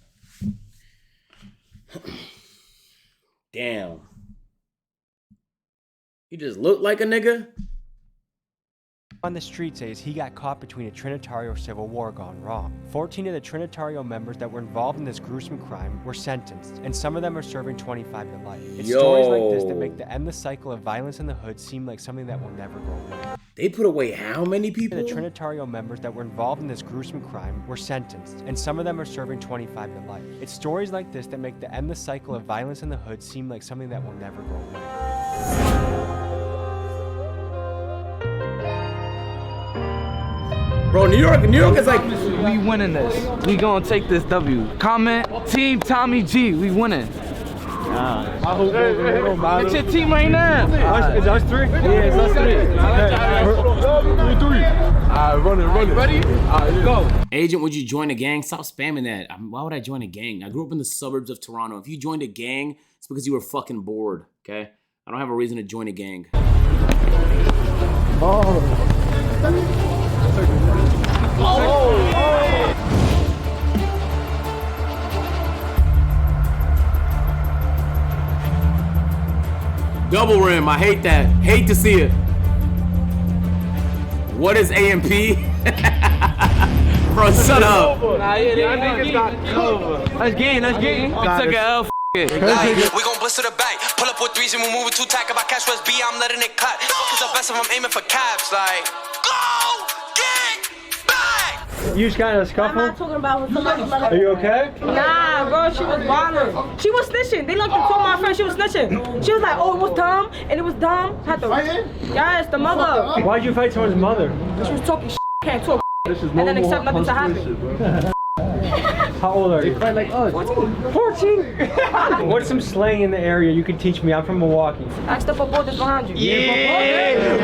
Damn. He just looked like a nigga? on the street says he got caught between a Trinitario civil war gone wrong. 14 of the Trinitario members that were involved in this gruesome crime were sentenced, and some of them are serving 25 to life. It's stories like this that make the endless cycle of violence in the hood seem like something that will never go away. They put away how many people? The Trinitario members that were involved in this gruesome crime were sentenced, and some of them are serving 25 to life. It's stories like this that make the endless cycle of violence in the hood seem like something that will never go away. Bro, New York is like... We winning this. We gonna take this W. Comment, Team Tommy G, we winning. It's your team right now. It's us three? Yeah, it's us three. Alright, run it. Ready? Alright, go. Agent, would you join a gang? Stop spamming that. Why would I join a gang? I grew up in the suburbs of Toronto. If you joined a gang, it's because you were fucking bored, okay? I don't have a reason to join a gang. Double rim, I hate that. Hate to see it. What is AMP? Bro, shut up. Let's game. We took a L, it. We gon' blister the back. Pull up with threes and we move with two tack. If I catch West B, I'm letting it cut. Cause the best of them aiming for caps. Like, go! Get back! You just got in a scuffle? I'm not talking about with somebody. Are you okay? Nah, bro, she was violent. She was snitching. They looked and told my friend she was snitching. She was like, oh, it was dumb, and it was dumb. Had to, yes, the mother. Why'd you fight someone's mother? She was talking shit, can't talk and then accept nothing to happen. How old are you? Right, like us. 14. What's some slang in the area you can teach me? I'm from Milwaukee. Ask the footballers behind you. Yeah!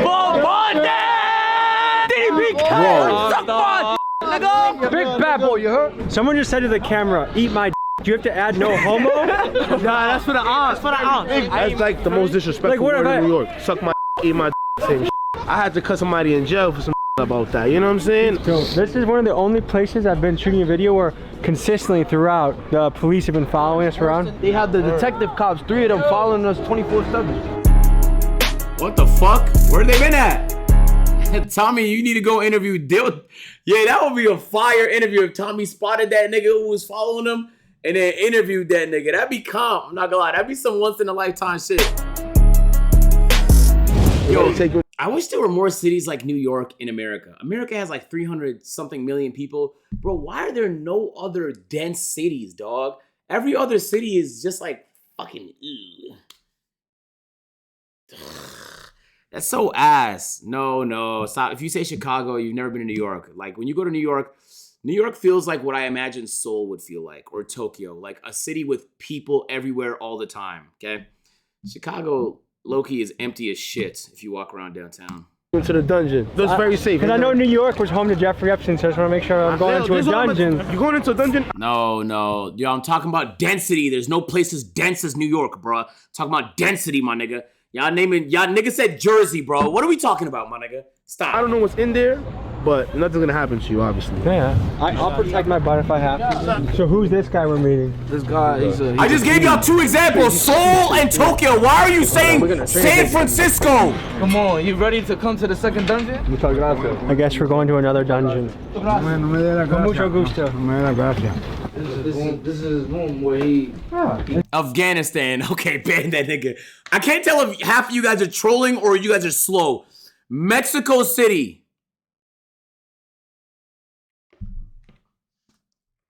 Big bad boy, you heard? Someone just said to the camera, eat my d. Do you have to add no homo? Nah, that's for the aunts. That's like the most disrespectful word in New York. Suck my eat my same I had to cut somebody in jail for some about that, you know what I'm saying? So this is one of the only places I've been shooting a video where consistently throughout the police have been following us around. They have the detective cops, 3 of them following us 24/7. What the fuck? Where they been at? Tommy, you need to go interview Dill. Yeah, that would be a fire interview if Tommy spotted that nigga who was following him and then interviewed that nigga. That'd be calm. I'm not gonna lie. That'd be some once in a lifetime shit. Yo, I wish there were more cities like New York in America. America has like 300 something million people. Bro, why are there no other dense cities, dog? Every other city is just like fucking ew. That's so ass. No, stop. If you say Chicago, you've never been to New York. Like when you go to New York, New York feels like what I imagine Seoul would feel like, or Tokyo, like a city with people everywhere all the time, okay? Chicago, low-key, is empty as shit if you walk around downtown. Into the dungeon. That's very safe. Because I know New York was home to Jeffrey Epstein, so I just want to make sure I'm going into a dungeon. You going into a dungeon? No. Yo, I'm talking about density. There's no place as dense as New York, bro. Talking about density, my nigga. Y'all nigga said Jersey, bro. What are we talking about, my nigga? Stop. I don't know what's in there, but nothing's gonna happen to you, obviously. Yeah, I'll protect my butt if I have to. So who's this guy we're meeting? This guy, I just gave y'all 2 examples, Seoul and Tokyo. Why are you saying San Francisco? Come on, you ready to come to the second dungeon? I guess we're going to another dungeon. Mucho gusto. This is room where he... Afghanistan. Okay, ban that nigga. I can't tell if half of you guys are trolling or you guys are slow. Mexico City.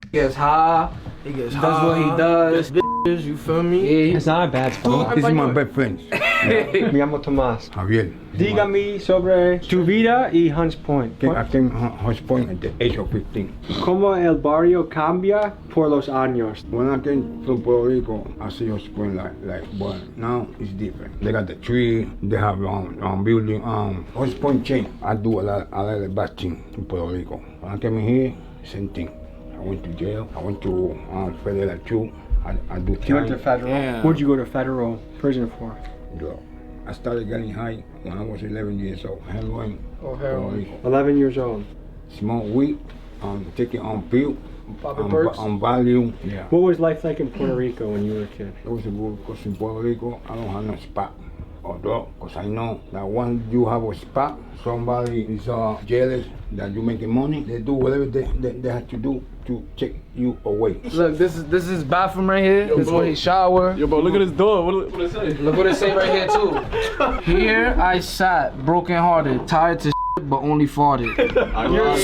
He gets high. He gets high. Does what he does. Bitches, you feel me? It's not a bad spot. This is my best friend. Me llamo Tomás. Javier. Dígame sobre tu vida y Hunts Point. I came Hunts Point at the age of 15. ¿Cómo el barrio cambia por los años? When I came to Puerto Rico, I see Hunts Point but now it's different. They got the tree, they have building. Hunts Point changed. I do a lot of bad things in Puerto Rico. When I came in here, same thing. I went to jail. I went to federal too. I do time. You went to federal? Yeah. What'd you go to federal prison for? I started getting high when I was 11 years old. Heroin. Oh, heroin. 11 years old. Smoke weed, taking on pill, on value. Yeah. What was life like in Puerto Rico when you were a kid? It was good because in Puerto Rico, I don't have no spot or dog, because I know that once you have a spot, somebody is jealous that you're making money. They do whatever they have to do to take you away. Look, this is his bathroom right here. This is where he shower. Yo, bro, look at this door. What it say? Look what it say right here too. Here I sat, broken hearted, tired to but only farted.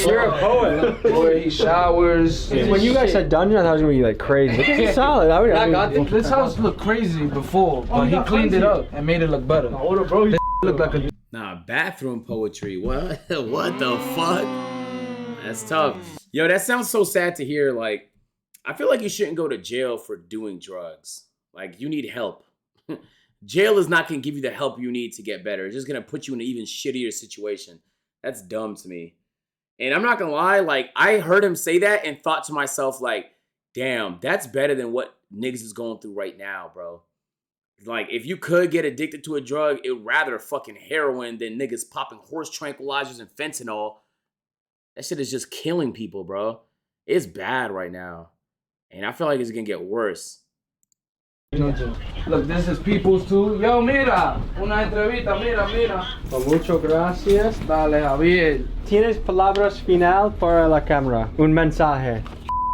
You're a poet. Where he showers. When you guys said dungeon, I thought it was gonna be like crazy. This is solid. This house looked crazy before, but he cleaned it up and made it look better. This looked like a... Nah, bathroom poetry. What? What the fuck? That's tough. Yo, that sounds so sad to hear. Like, I feel like you shouldn't go to jail for doing drugs. Like, you need help. Jail is not gonna give you the help you need to get better. It's just gonna put you in an even shittier situation. That's dumb to me. And I'm not gonna lie, like, I heard him say that and thought to myself, like, damn, that's better than what niggas is going through right now, bro. Like, if you could get addicted to a drug, it would rather fucking heroin than niggas popping horse tranquilizers and fentanyl. That shit is just killing people, bro. It's bad right now. And I feel like it's gonna get worse. Look, this is people's too. Yo, mira, una entrevista, mira. Muchas gracias. Dale, Javier. ¿Tienes palabras final para la cámara? Un mensaje.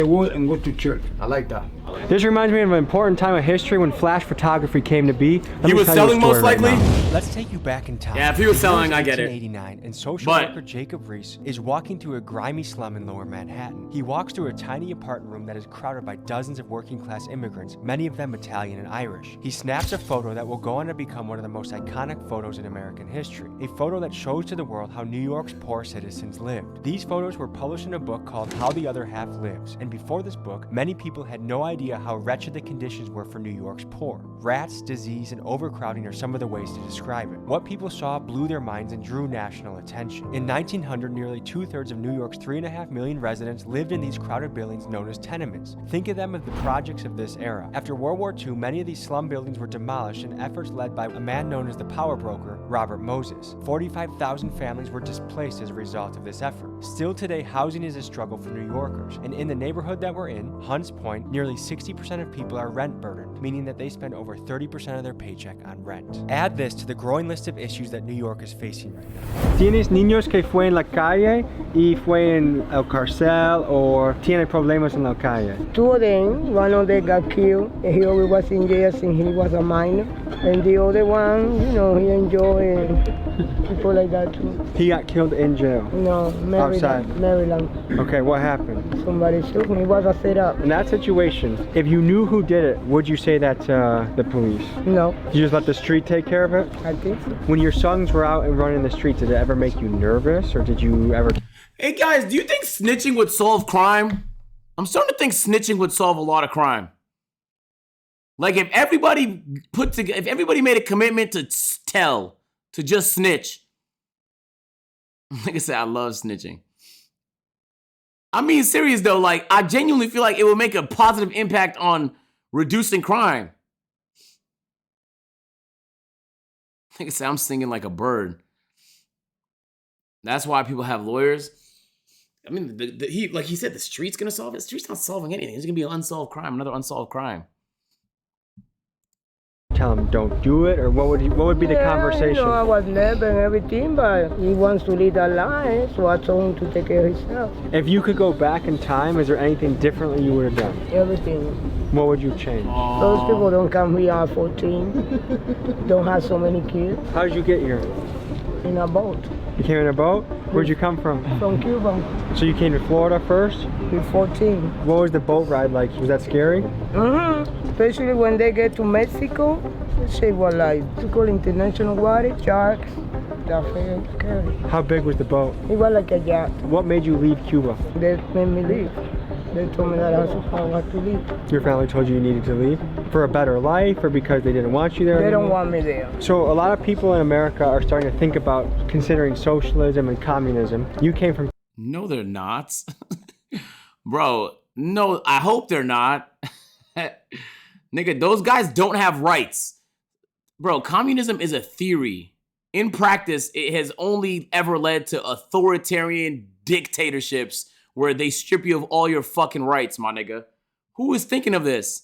I would and go to church. I like that. This reminds me of an important time of history when flash photography came to be. He was selling most likely? Let's take you back in time. Yeah, if he was selling, I get it. 1989, and social worker Jacob Reese is walking through a grimy slum in lower Manhattan. He walks through a tiny apartment room that is crowded by dozens of working class immigrants, many of them Italian and Irish. He snaps a photo that will go on to become one of the most iconic photos in American history. A photo that shows to the world how New York's poor citizens lived. These photos were published in a book called How the Other Half Lives, and before this book, many people had no idea how wretched the conditions were for New York's poor. Rats, disease, and overcrowding are some of the ways to describe it. What people saw blew their minds and drew national attention. In 1900, nearly 2/3 of New York's 3.5 million residents lived in these crowded buildings known as tenements. Think of them as the projects of this era. After World War II, many of these slum buildings were demolished in efforts led by a man known as the power broker, Robert Moses. 45,000 families were displaced as a result of this effort. Still today, housing is a struggle for New Yorkers, and in the neighborhood that we're in, Hunts Point, nearly 60% of people are rent burdened, meaning that they spend over 30% of their paycheck on rent. Add this to the growing list of issues that New York is facing right now. ¿Tienes niños que fue en la calle y fue en el cárcel o tiene problemas en la calle? Two of them, one of them got killed and he always was in jail since he was a minor. And the other one, you know, he enjoyed people like that too. He got killed in jail? No, Maryland. Okay, what happened? Somebody shoot him, he was a setup. In that situation, if you knew who did it, would you say that to the police? No. You just let the street take care of it? I think so. When your sons were out and running the streets, did it ever make you nervous or did you ever... Hey guys, do you think snitching would solve crime? I'm starting to think snitching would solve a lot of crime. Like if everybody made a commitment to tell, to just snitch. Like I said, I love snitching. I mean, serious though, like I genuinely feel like it will make a positive impact on reducing crime. Like I said, I'm singing like a bird. That's why people have lawyers. I mean, like he said, the street's gonna solve it. The street's not solving anything. It's gonna be an unsolved crime, another unsolved crime. Tell him don't do it, or what would be the conversation? You know, I was never and everything, but he wants to lead a life, so I told him to take care of himself. If you could go back in time, is there anything differently you would have done? Everything. What would you change? Those people don't come here at 14, don't have so many kids. How did you get here? In a boat. You came in a boat? Where'd you come from? From Cuba. So you came to Florida first? With 14. What was the boat ride like? Was that scary? Mm-hmm. Especially when they get to Mexico, they were like, to call international water, sharks. That's very scary. How big was the boat? It was like a yacht. What made you leave Cuba? They made me leave. They told me that I had to leave. Your family told you needed to leave? For a better life, or because they didn't want you there They anymore? don't want me there. So a lot of people in America are starting to think about considering socialism and communism. You came from... No, they're not. Bro, no, I hope they're not. Nigga, those guys don't have rights. Bro, communism is a theory. In practice, it has only ever led to authoritarian dictatorships where they strip you of all your fucking rights, my nigga. Who is thinking of this?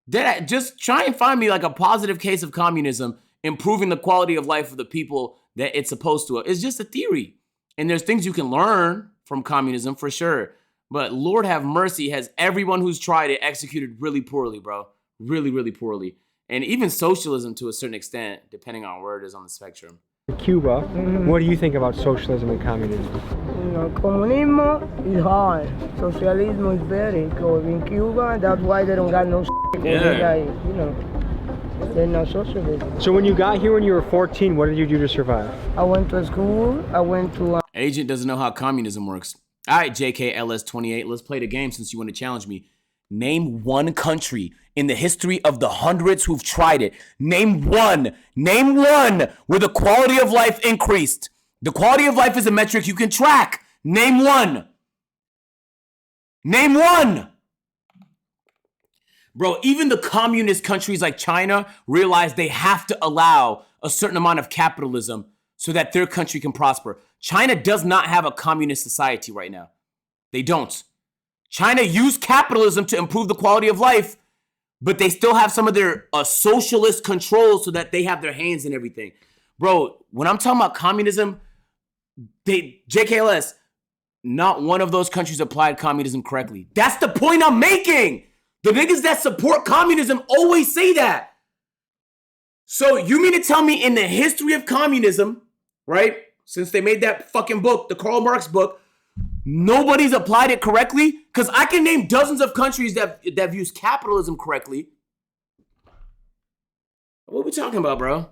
Just try and find me like a positive case of communism improving the quality of life of the people that it's supposed to. It's just a theory. And there's things you can learn from communism for sure. But Lord have mercy, has everyone who's tried it executed really poorly, bro. Really, really poorly. And even socialism to a certain extent, depending on where it is on the spectrum. Cuba, what do you think about socialism and communism? You know, communism is hard. Socialism is better. Because in Cuba, that's why they don't got no shit. Yeah. You know, they're not socialists. So when you got here when you were 14, what did you do to survive? I went to school. I went to... Agent doesn't know how communism works. All right, JKLS28, let's play the game since you want to challenge me. Name one country in the history of the hundreds who've tried it. Name one where the quality of life increased. The quality of life is a metric you can track. Name one. Name one. Bro, even the communist countries like China realize they have to allow a certain amount of capitalism so that their country can prosper. China does not have a communist society right now. They don't. China used capitalism to improve the quality of life, but they still have some of their socialist controls so that they have their hands in everything. Bro, when I'm talking about communism, JKLS, not one of those countries applied communism correctly. That's the point I'm making. The niggas that support communism always say that. So you mean to tell me in the history of communism, right? Since they made that fucking book, the Karl Marx book, nobody's applied it correctly? Because I can name dozens of countries that have used capitalism correctly. What are we talking about, bro?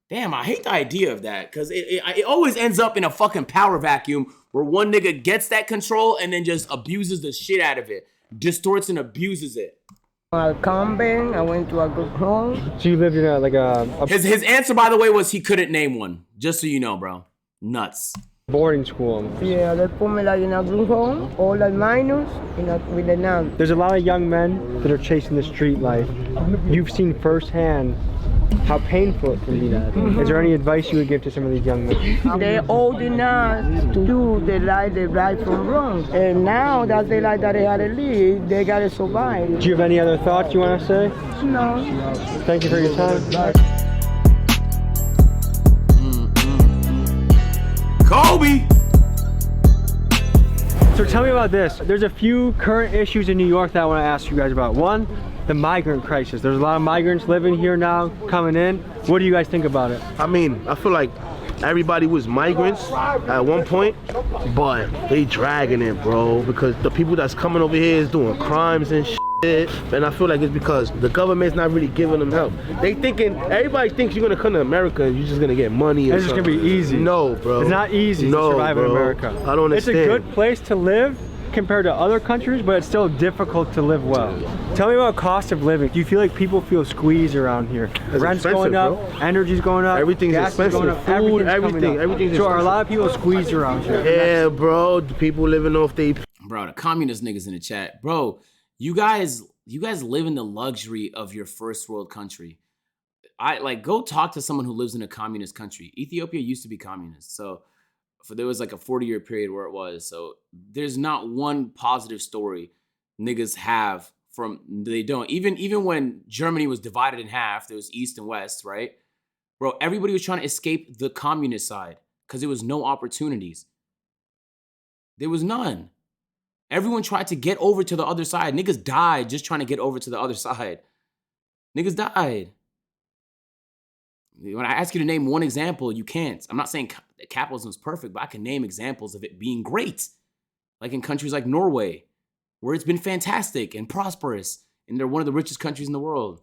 Damn, I hate the idea of that. Because it always ends up in a fucking power vacuum where one nigga gets that control and then just abuses the shit out of it. Distorts and abuses it. I went to a group home. So you lived in a His answer, by the way, was he couldn't name one. Just so you know, bro. Nuts. Boarding school almost. Yeah, they put me like in a group home, all like minors, with the nuns. There's a lot of young men that are chasing the street life. You've seen firsthand how painful it can be. Is there any advice you would give to some of these young men? They're old enough to do the right from wrong. And now that they like that they had to live, they gotta survive. Do you have any other thoughts you want to say? No. Thank you for your time. Bye. Kobe! So tell me about this. There's a few current issues in New York that I want to ask you guys about. One, the migrant crisis. There's a lot of migrants living here now, coming in. What do you guys think about it? I mean, I feel like everybody was migrants at one point, but they dragging it, bro, because the people that's coming over here is doing crimes and shit. and I feel like it's because the government's not really giving them help. Everybody thinks you're gonna come to America and you're just gonna get money. It's just gonna be easy. No, bro. It's not easy to survive in America. I don't understand. It's a good place to live compared to other countries, but it's still difficult to live well. Tell me about cost of living. Do you feel like people feel squeezed around here? Rent's going up, energy's going up, everything's expensive, going up, food, everything's so are a lot of people squeezed around here? Yeah, bro. The people living off they. Bro, the communist niggas in the chat, bro. You guys live in the luxury of your first world country. Go talk to someone who lives in a communist country. Ethiopia used to be communist, so there was like a 40-year period where it was. So there's not one positive story niggas have from, they don't. Even when Germany was divided in half, there was East and West, right? Bro, everybody was trying to escape the communist side because there was no opportunities. There was none. Everyone tried to get over to the other side. Niggas died just trying to get over to the other side. Niggas died. When I ask you to name one example, you can't. I'm not saying capitalism is perfect, but I can name examples of it being great. Like in countries like Norway, where it's been fantastic and prosperous, and they're one of the richest countries in the world.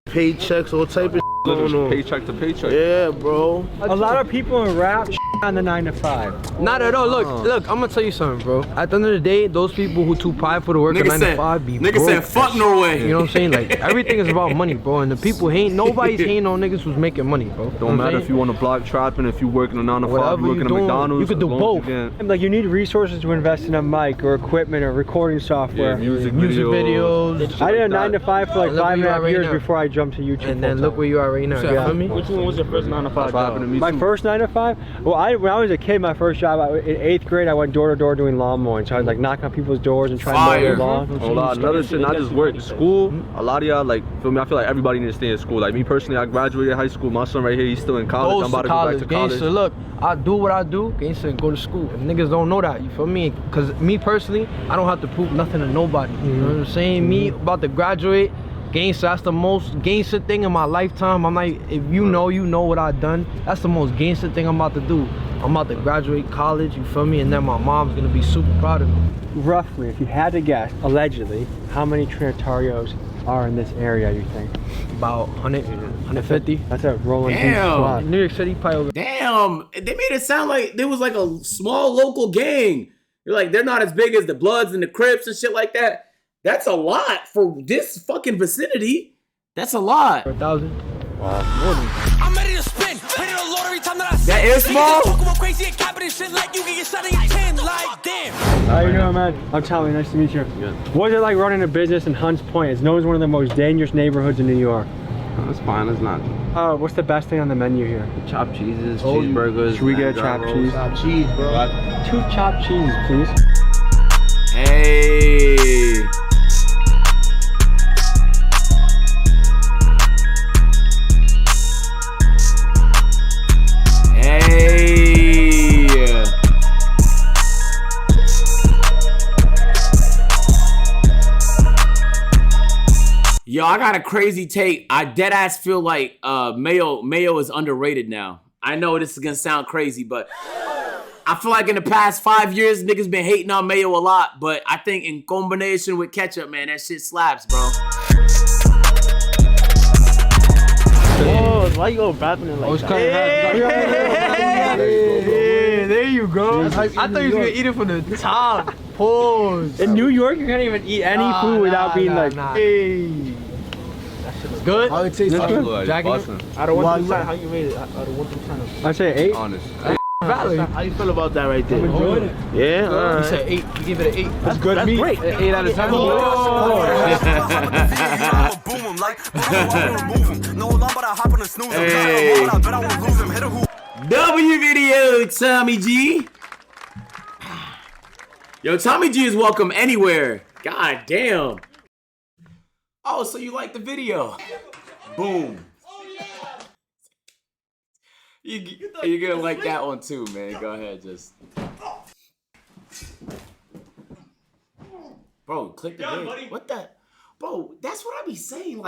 Paychecks, all type of going on. Paycheck to paycheck. Yeah, bro. A lot of people in rap on the 9 to 5. Not at all. Look, I'm gonna tell you something, bro. At the end of the day, those people who too prideful to work a 9 to 5 be broke. Nigga said, fuck Norway. You know what I'm saying? Like, everything is about money, bro. And the people nobody's hating on niggas who's making money, bro. Don't matter if you on the block trapping, if you working a 9 to 5, you working at McDonald's. You could do both. Like, you need resources to invest in a mic or equipment or recording software. Yeah, music videos. I did a 9 to 5 for like 5.5 years before I jumped to YouTube. And then look where you are right now. Yeah. Which one was your first 9 to 5 job? My first 9 to 5? Well, when I was a kid, my first job, in 8th grade, I went door to door doing lawn mowing. So I was like knocking on people's doors and trying to mow their lawn. Another shit, not just work. School, a lot of y'all, like, feel me, I feel like everybody needs to stay in school. Like me personally, I graduated high school. My son right here, he's still in college. I'm about to go back to college. So look, I do what I do, gangsta, and go to school. And niggas don't know that, you feel me? Because me personally, I don't have to prove nothing to nobody. You know what I'm saying? Me about to graduate, gangsta, that's the most gangsta thing in my lifetime. I'm like, if you know what I've done. That's the most gangsta thing I'm about to do. I'm about to graduate college, you feel me? And then my mom's gonna be super proud of me. Roughly, if you had to guess, allegedly, how many Trinitarios are in this area, you think? About 100, 150. That's a rolling squad. New York City, probably over. Damn, they made it sound like there was like a small local gang. You're like, they're not as big as the Bloods and the Crips and shit like that. That's a lot for this fucking vicinity. That's a lot. 1,000. I'm ready to spin. Ready to load every time that I see. That is small. Talk about crazy and cabinet shit like you can get shot in your chin. Like, damn. How you doing, man? I'm Tommy. Nice to meet you. Good. What's it like running a business in Hunts Point? It's known as one of the most dangerous neighborhoods in New York. That's fine. It's not. What's the best thing on the menu here? Chopped cheeses, cheeseburgers. Should we get chopped cheese? Chopped cheese, bro. 2 chopped cheese, please. Hey. Yo, I got a crazy take. I deadass feel like mayo is underrated now. I know this is gonna sound crazy, but I feel like in the past 5 years, niggas been hating on mayo a lot, but I think in combination with ketchup, man, that shit slaps, bro. Oh, why you all rapping it like that? Yeah, there you go. I thought you was gonna eat it from the top. Pause. In New York, you can't even eat any food without being like, hey. Good? How it tastes? Jacking it? Out of 1 to 10, how you rate it? Out of 1 to 10. I say 8. Honest. Valid. How you feel about that right there? Enjoyed it. Yeah, all You right. said 8. You give it an 8. That's good meat. Great. 8 out of 10. W video, Tommy G. Yo, Tommy G is welcome anywhere. God damn. Oh, so you like the video? Boom. You're gonna like that one too, man. Go ahead, just. Bro, click the video. What the? Bro, that's what I be saying. Like.